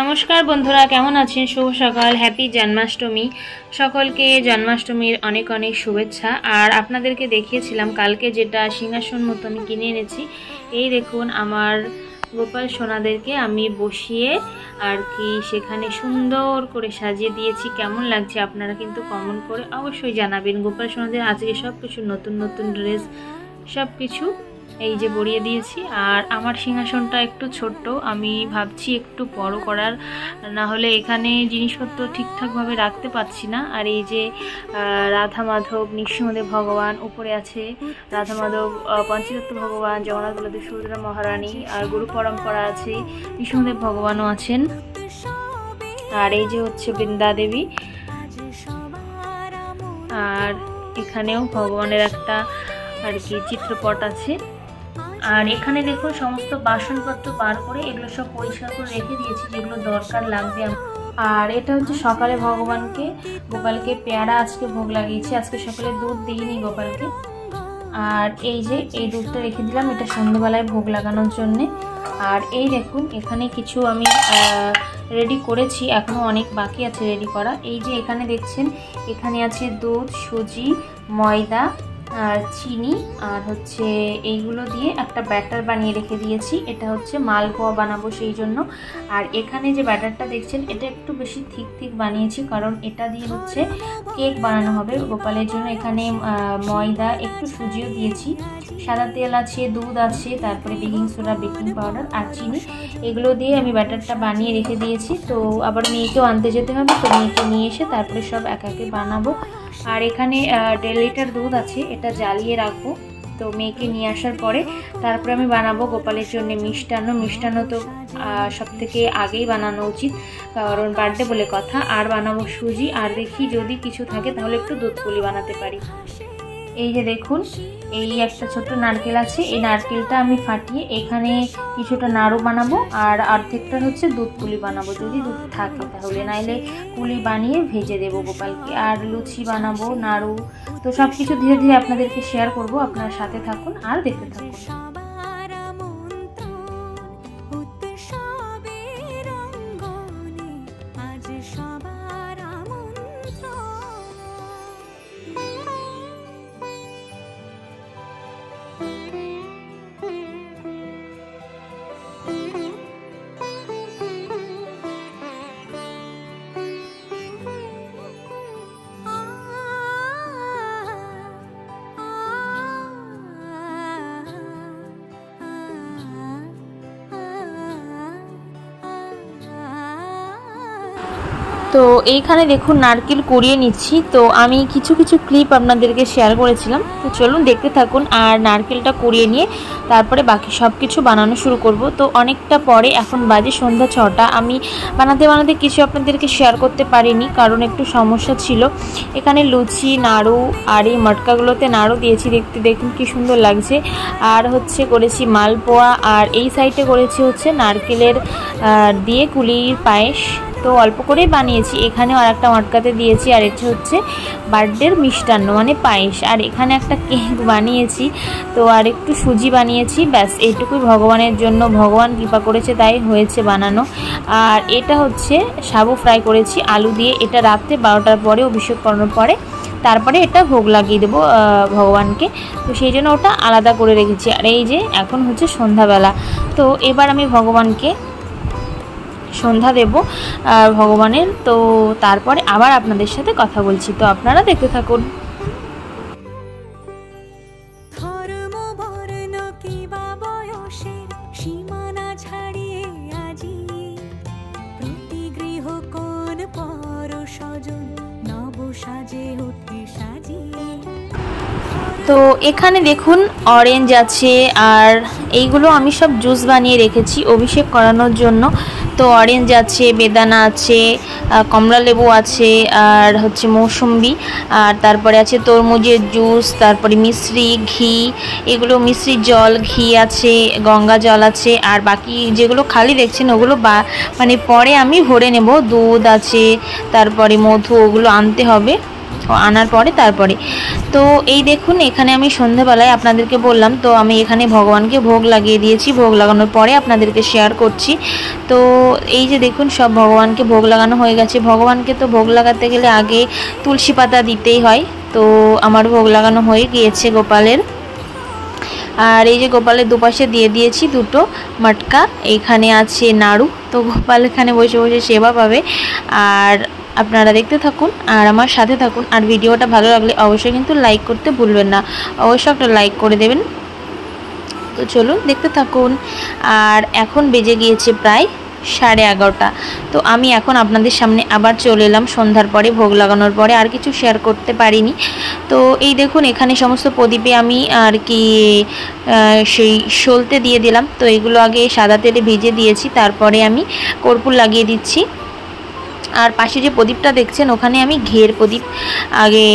নমস্কার বন্ধুরা, কেমন আছেন? শুভ সকাল, হ্যাপি জন্মাষ্টমী। সকলকে জন্মাষ্টমীর অনেক অনেক শুভেচ্ছা। আর আপনাদেরকে দেখিয়েছিলাম কালকে যেটা সিংহাসন মতো আমি কিনে এনেছি। এই দেখুন, আমার গোপাল সোনাদেরকে আমি বসিয়ে আর কি সেখানে সুন্দর করে সাজিয়ে দিয়েছি। কেমন লাগছে আপনারা কিন্তু কমেন্ট করে অবশ্যই জানাবেন। গোপাল সোনাদের আজকে সব কিছু নতুন নতুন ড্রেস সব কিছু এই যে পরিয়ে দিয়েছি। আর আমার সিংহাসনটা একটু ছোট্ট, আমি ভাবছি একটু বড় করার, না হলে এখানে জিনিসপত্র ঠিকঠাকভাবে রাখতে পারছি না। আর এই যে রাধা মাধব, নৃসিংহদেব ভগবান, উপরে আছে রাধা মাধব, পঞ্চতত্ত্ব ভগবান, জগন্নাথ বলদেব, সুভদ্রা মহারানী, আর গুরু পরম্পরা আছে, নৃসিংহদেব ভগবানও আছেন। আর এই যে হচ্ছে বৃন্দা দেবী। আর এখানেও ভগবানের একটা আর কি চিত্রপট আছে। আর এখানে দেখুন সমস্ত বাসনপত্র বার করে এগুলো সব পরিষ্কার করে রেখে দিয়েছি, যেগুলো দরকার লাগবে। আর এটা হচ্ছে সকালে গোপালকে পেয়ারা আজকে ভোগ লাগিয়েছি। আজকে সকালে দুধ দিইনি গোপালকে। আর এই যে এই দুধটা রেখে দিলাম, এটা সন্ধ্যাবেলায় ভোগ লাগানোর জন্যে। আর এই দেখুন এখানে কিছু আমি রেডি করেছি, এখনও অনেক বাকি আছে রেডি করা। এই যে এখানে দেখছেন, এখানে আছে দুধ, সুজি, ময়দা আর চিনি, আর হচ্ছে এইগুলো দিয়ে একটা ব্যাটার বানিয়ে রেখে দিয়েছি। এটা হচ্ছে মালপোয়া বানাবো সেই জন্য। আর এখানে যে ব্যাটারটা দেখছেন, এটা একটু বেশি ঠিক বানিয়েছি, কারণ এটা দিয়ে হচ্ছে কেক বানানো হবে গোপালের জন্য। এখানে ময়দা, একটু সুজিও দিয়েছি, সাদা তেল আছে, দুধ আছে, তারপরে বেকিং সোডা, বেকিং পাউডার আর চিনি, এগুলো দিয়ে আমি ব্যাটারটা বানিয়ে রেখে দিয়েছি। তো আবার মেয়েকেও আনতে যেতে হবে, তো মেয়েকে নিয়ে এসে তারপরে সব একে বানাবো। আর এখানে 1.5 লিটার দুধ আছে, এটা জ্বালিয়ে রাখবো। তো মেয়েকে নিয়ে আসার পরে তারপরে আমি বানাবো গোপালের জন্য মিষ্টান্ন তো সব থেকে আগেই বানানো উচিত, কারণ বার্থডে বলে কথা। আর বানাবো সুজি, আর দেখি যদি কিছু থাকে তাহলে একটু দুধ পুলি বানাতে পারি। এই যে দেখুন, এই একটা ছোট্ট নারকেল আছে, এই নারকেলটা আমি ফাটিয়ে এখানে কিছুটা নাড়ু বানাবো, আর অর্ধেকটা হচ্ছে দুধ পুলি বানাবো, যদি দুধ থাকে তাহলে, নাইলে পুলি বানিয়ে ভেজে দেবো গোপালকে। আর লুচি বানাবো, নাড়ু। তো সব কিছু ধীরে ধীরে আপনাদেরকে শেয়ার করব, আপনার সাথে থাকুন আর দেখতে থাকুন। তো এইখানে দেখুন নারকেল কুড়িয়ে নিচ্ছি। তো আমি কিছু ক্লিপ আপনাদেরকে শেয়ার করেছিলাম, তো চলুন দেখতে থাকুন। আর নারকেলটা কুড়িয়ে নিয়ে তারপরে বাকি সব কিছু বানানো শুরু করব। তো অনেকটা পরে, এখন বাজে সন্ধ্যা 6টা। আমি বানাতে কিছু আপনাদেরকে শেয়ার করতে পারিনি, কারণ একটু সমস্যা ছিল। এখানে লুচি, নাড়ু, আর এই মটকাগুলোতে নাড়ু দিয়েছি, দেখুন কি সুন্দর লাগছে। আর হচ্ছে করেছি মালপোয়া, আর এই সাইডে করেছি হচ্ছে নারকেলের দিয়ে কুলির পায়েস। তো অল্প করেই বানিয়েছি। এখানেও আর একটা মটকাতে দিয়েছি, আর এটা হচ্ছে বার্থডের মিষ্টান্ন মানে পায়েস। আর এখানে একটা কেক বানিয়েছি, তো আর একটু সুজি বানিয়েছি, ব্যাস এইটুকুই ভগবানের জন্য। ভগবান কৃপা করেছে তাই হয়েছে বানানো। আর এটা হচ্ছে সাবু ফ্রাই করেছি আলু দিয়ে, এটা রাত্রে 12টার পরে অভিষেক করানোর পরে তারপরে এটা ভোগ লাগিয়ে দেবো ভগবানকে। তো সেই জন্য ওটা আলাদা করে রেখেছি। আর এই যে এখন হচ্ছে সন্ধ্যাবেলা, তো এবার আমি ভগবানকে সন্ধ্যা দেব ভগবানের। তো তারপরে আবার আপনাদের সাথে কথা বলছি, তো আপনারা দেখতে থাকুন। তো এখানে দেখুন অরেঞ্জ আছে, আর এইগুলো আমি সব জুস বানিয়ে রেখেছি অভিষেক করানোর জন্য। তো অরেঞ্জ আছে, বেদানা আছে, কমলা লেবু আছে, আর হচ্ছে মৌসুম্বি, আর তারপরে আছে তরমুজের জুস, তারপরে মিশ্রি, ঘি, এগুলো মিশ্রির জল, ঘি আছে, গঙ্গা জল আছে। আর বাকি যেগুলো খালি দেখছেন ওগুলো মানে পরে আমি ভরে নেব। দুধ আছে, তারপরে মধু, ওগুলো আনতে হবে। আনার পরে তারপরে। তো এই দেখুন এখানে আমি সন্ধ্যাবেলায় আপনাদেরকে বললাম, তো আমি এখানে ভগবানকে ভোগ লাগিয়ে দিয়েছি। ভোগ লাগানোর পরে আপনাদেরকে শেয়ার করছি। তো এই যে দেখুন সব ভগবানকে ভোগ লাগানো হয়ে গেছে। ভগবানকে তো ভোগ লাগাতে গেলে আগে তুলসী পাতা দিতেই হয়। তো আমার ভোগ লাগানো হয়ে গিয়েছে গোপালের। আর এই যে গোপালের দুপাশে দিয়ে দিয়েছি দুটো মটকা, এইখানে আছে নাড়ু। তো গোপাল এখানে বসে বসে সেবা পাবে। আর আপনারা দেখতে থাকুন আর আমার সাথে থাকুন। আর ভিডিওটা ভালো লাগলে অবশ্যই কিন্তু লাইক করতে ভুলবেন না, অবশ্যই একটা লাইক করে দেবেন। তো চলুন দেখতে থাকুন। আর এখন বেজে গিয়েছে প্রায় 11:30। তো আমি এখন আপনাদের সামনে আবার চলে এলাম সন্ধ্যার পরে, ভোগ লাগানোর পরে। আর কিছু শেয়ার করতে পারিনি। তো এই দেখুন এখানে সমস্ত প্রদীপে আমি আর কি সেই সলতে দিয়ে দিলাম। তো এগুলো আগে সাদা তেলে ভেজে দিয়েছি, তারপরে আমি কর্পূর লাগিয়ে দিচ্ছি। আর পাশে যে প্রদীপটা দেখছেন ওখানে আমি ঘিয়ের প্রদীপ আগে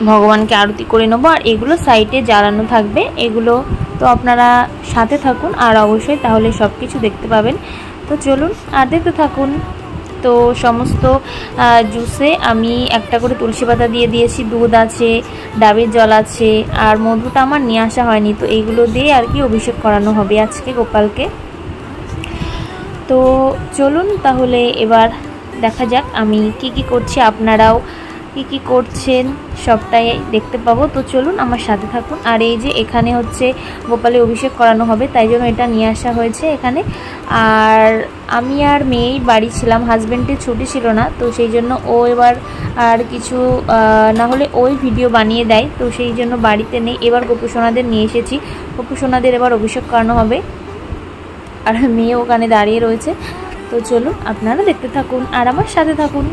ভগবানকে আরতি করে নেবো। আর এগুলো সাইডে জ্বালানো থাকবে এগুলো। তো আপনারা সাথে থাকুন আর অবশ্যই তাহলে সব কিছু দেখতে পাবেন। তো চলুন আর দেখতে থাকুন। তো সমস্ত জুসে আমি একটা করে তুলসী পাতা দিয়ে দিয়েছি, দুধ আছে, ডাবের জল আছে, আর মধুটা আমার নিয়ে আসা হয়নি। তো এইগুলো দিয়ে আর কি অভিষেক করানো হবে আজকে গোপালকে। তো চলুন তাহলে এবার দেখা যাক আমি কি করছি, আপনারাও কি করছেন সবটাই দেখতে পাবো। তো চলুন আমার সাথে থাকুন। আর এই যে এখানে হচ্ছে গোপালে অভিষেক করানো হবে, তাই জন্য এটা নিয়ে আসা হয়েছে এখানে। আর আমি আর মেয়েই বাড়ি ছিলাম, হাজব্যান্ডের ছুটি ছিল না। তো সেই জন্য ও এবার আর কিছু না হলে ওই ভিডিও বানিয়ে দেয়। তো সেই জন্য বাড়িতে নেই, এবার গোপুসোনাদের নিয়ে এসেছি। গোপুসোনাদের এবার অভিষেক করানো হবে আর মেয়ে ওখানে দাঁড়িয়ে রয়েছে। তো চলুন আপনারা দেখতে থাকুন আর আমার সাথে থাকুন।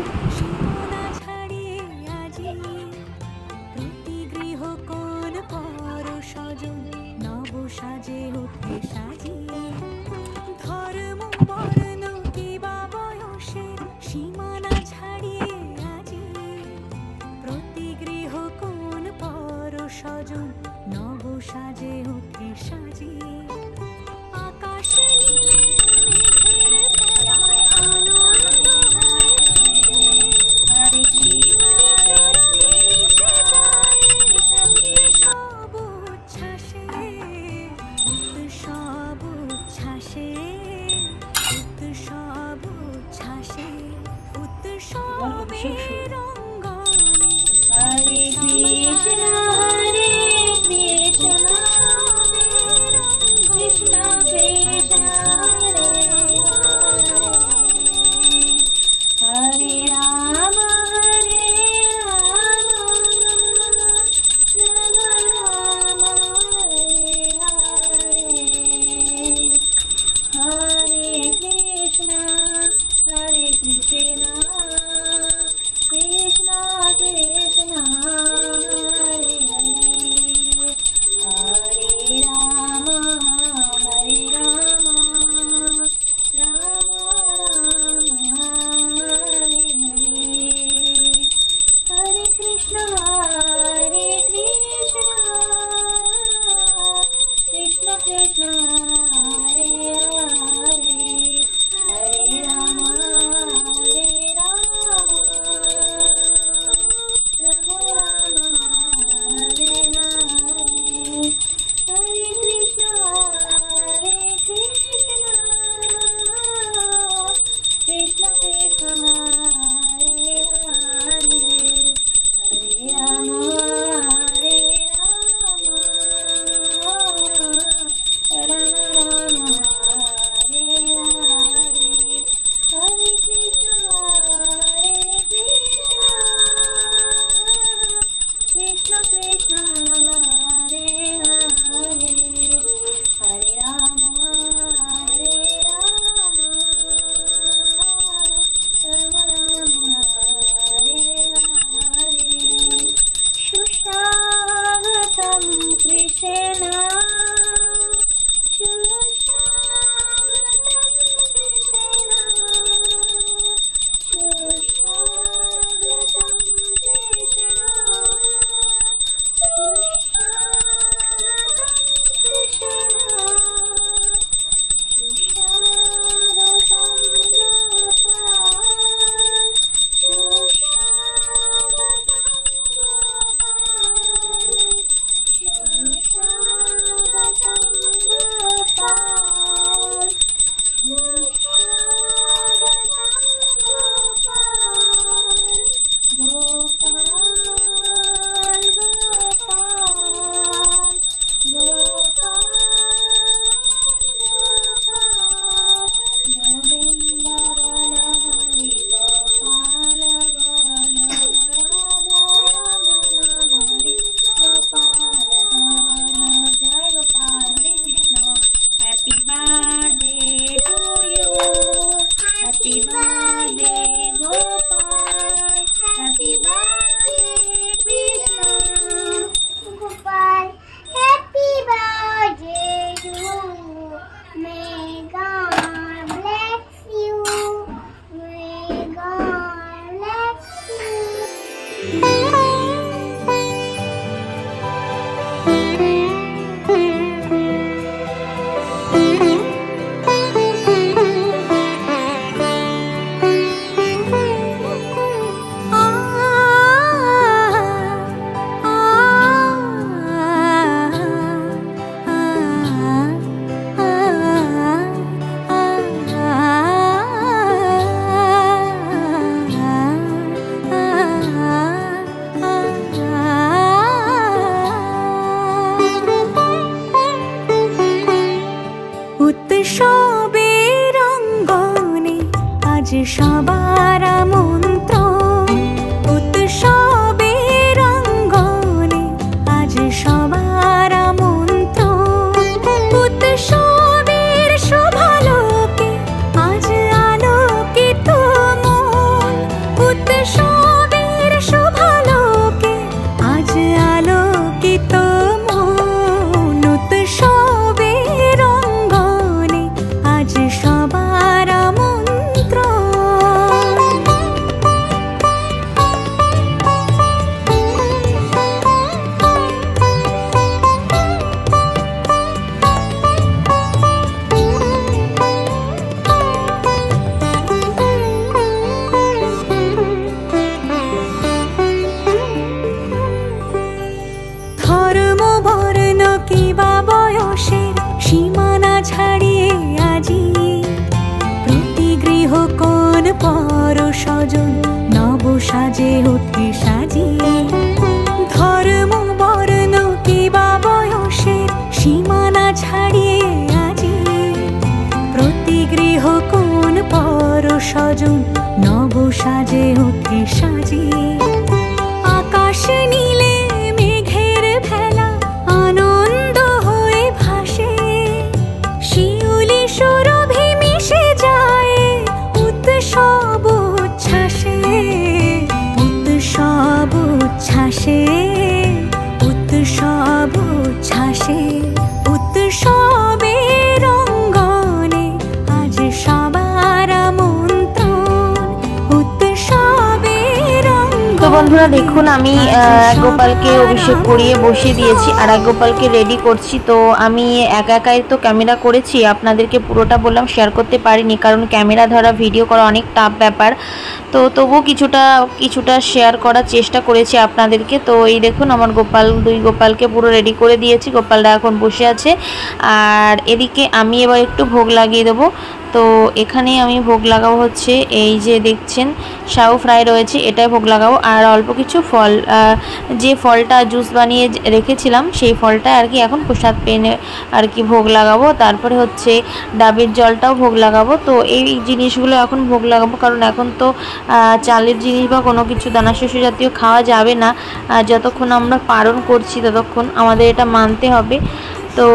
সবার আমন্ত্রণ উৎসবের অঙ্গনে, আজ সবার আমন্ত্রণ উৎসবের শোভালোকে, আজ আলোকিত মন উৎসবের শোভালোকে, আজ আলোকিত মন উৎসবের অঙ্গনে, আজ সবার সীমানা ছাড়িয়ে আজি প্রতি গৃহ কোন পর স্বজন নব সাজে ওঠে সাজিয়ে। ধর্ম বর্ণ কিবা বয়সের সীমানা ছাড়িয়ে আজি প্রতি গৃহ কোন পর স্বজন নব সাজে ওঠে সাজিয়ে। আকাশ নীলে মেঘের ভেলা আনন্দ হয়ে ভাসে, শিউলি সুরভি মিশে যায় উৎসব উচ্ছ্বাসে, উৎসব উচ্ছ্বাসে, উৎসব উচ্ছ্বাসে, উৎসবের অঙ্গনে, আজ সবার আমন্ত্রণ উৎসবের অঙ্গনে। তো বন্ধুরা দেখুন, আমি গোপালকে অভিষেক করিয়ে বসিয়ে দিয়েছি আর এক গোপালকে রেডি করছি। তো আমি একা একাই তো ক্যামেরা করেছি, আপনাদেরকে পুরোটা বললাম, শেয়ার করতে পারিনি কারণ ক্যামেরা ধরা ভিডিও করা অনেক টাফ ব্যাপার। তো তবুও কিছুটা শেয়ার করার চেষ্টা করেছি আপনাদেরকে। তো এই দেখুন আমার দুই গোপালকে পুরো রেডি করে দিয়েছি, গোপালরা এখন বসে আছে। আর এদিকে আমি এবার একটু ভোগ লাগিয়ে দেবো। তো এখানে আমি ভোগ লাগাবো হচ্ছে এই যে দেখছেন সাউ ফ্রাই রয়েছে, এটাই ভোগ লাগাবো। আর অল্প কিছু ফল, যে ফলটা জুস বানিয়ে রেখেছিলাম সেই ফলটা আর কি এখন প্রসাদ পেনে আর কি ভোগ লাগাবো। তারপরে হচ্ছে ডাবের জলটাও ভোগ লাগাবো। তো এই জিনিসগুলো এখন ভোগ লাগাবো, কারণ এখন তো চালের জিনিস বা কোনো কিছু দানাশস্য জাতীয় খাওয়া যাবে না। যতক্ষণ আমরা পালন করছি ততক্ষণ আমাদের এটা মানতে হবে। তো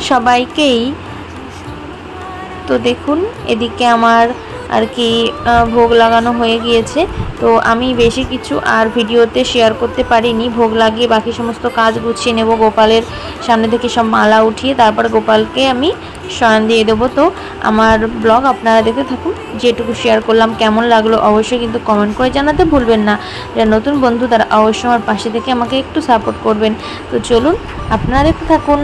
সবাইকেই, তো দেখুন এদিকে আমার আর কি ভোগ লাগানো হয়ে গিয়েছে। তো আমি বেশি কিছু আর ভিডিওতে শেয়ার করতে পারিনি। ভোগ লাগিয়ে বাকি সমস্ত কাজ গুছিয়ে নেব, গোপালের সামনে থেকে সব মালা উঠিয়ে তারপর গোপালকে আমি শয়ন দিয়ে দেবো। তো আমার ব্লগ আপনারা দেখতে থাকুন, যেটুকু শেয়ার করলাম কেমন লাগলো অবশ্যই কিন্তু কমেন্ট করে জানাতে ভুলবেন না। যারা নতুন বন্ধু তারা অবশ্যই আমার পাশে থেকে আমাকে একটু সাপোর্ট করবেন। তো চলুন আপনারা দেখতে থাকুন।